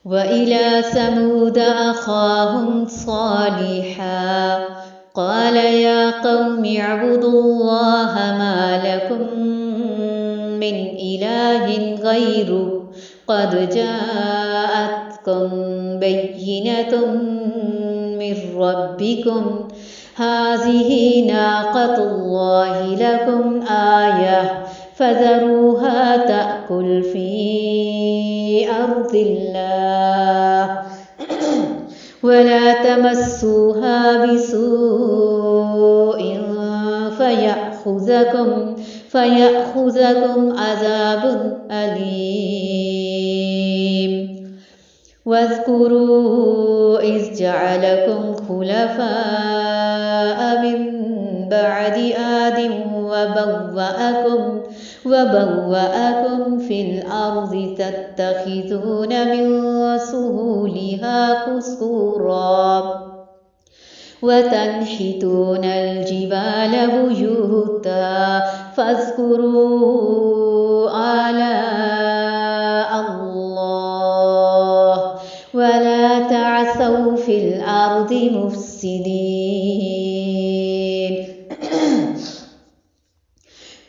وإلى ثمود أخاهم صالحا قال يا قوم اعبدوا الله ما لكم من إله غيره قد جاءتكم بينة من ربكم هذه ناقة الله لكم آية فذروها تأكل في أرض الله ولا تمسوها بسوء فيأخذكم عذاب أليم واذكروا إذ جعلكم خلفاء من بعد آد وبوأكم في الأرض تتخذون من سهولها قصورا وتنحتون الجبال بيوتا فاذكروا آلاء الله ولا تعثوا في الأرض مفسدين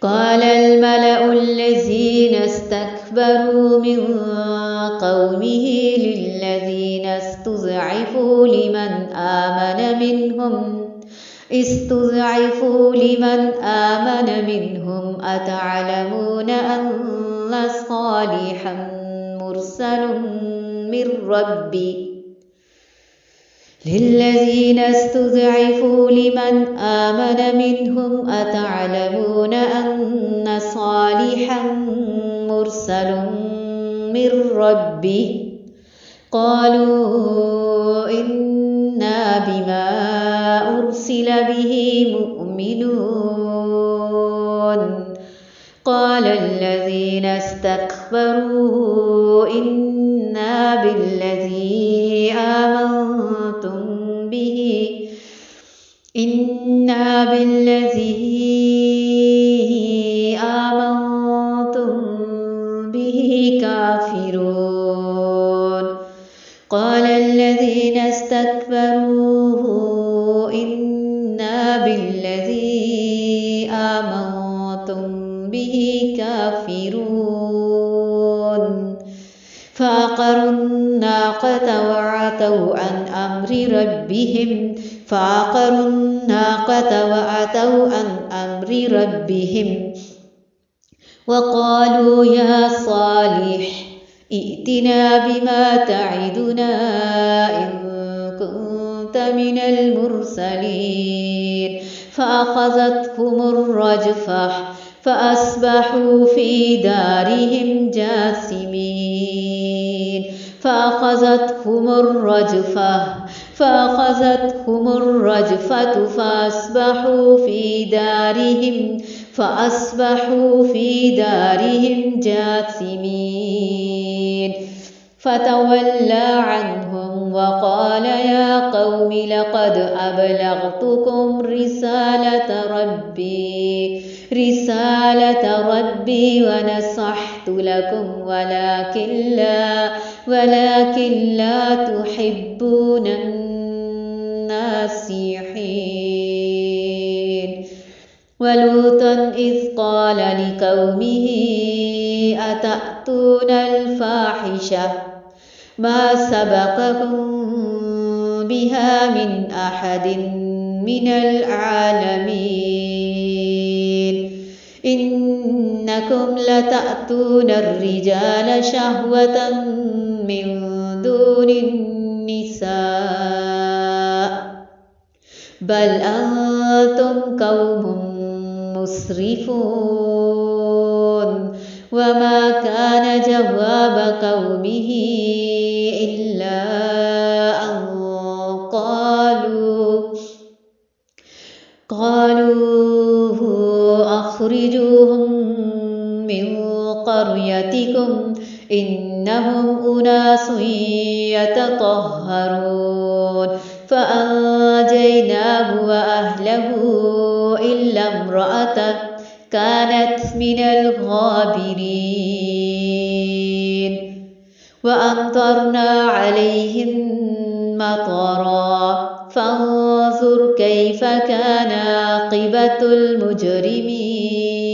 قال الملأ الذين استكبروا من قومه للذين استضعفوا لمن آمن منهم أتعلمون أن صالحا مرسل من ربي للذين استضعفوا لمن آمن منهم أتعلمون أن صالحا مرسل من ربي قالوا إنا بما أرسل به مؤمنون قال الذين استكبروا إنا بالذي آمنتم به كافرون قال الذين استكبروا إنا بالذي آمنتم به كافرون فعقروا الناقة وعتوا عن أمر ربهم وقالوا يا صالح ائتنا بما تعدنا إن كنت من المرسلين فأخذتهم الرجفة فأصبحوا في دارهم جاثمين فأخذتهم الرجفة فأصبحوا في دارهم جاثمين فتولى عنهم وقال يا قوم لقد أبلغتكم رسالة ربي ونصحت لكم ولكن لا تحبون الناصحين ولوطا إذ قال لقومه أتأتون الفاحشة ما سبقكم بها من أحد من العالمين إنكم لتأتون الرجال شهوة من دون النساء بل أنتم قوم مسرفون وما كان جواب قومه إلا أن قالوا أخرجوهم من قريتكم إنهم أناس يتطهرون فأنجيناه وأهله إلا امرأته كانت من الغابرين وأمطرنا عليهم مطرا فانظر كيف كان عاقبة المجرمين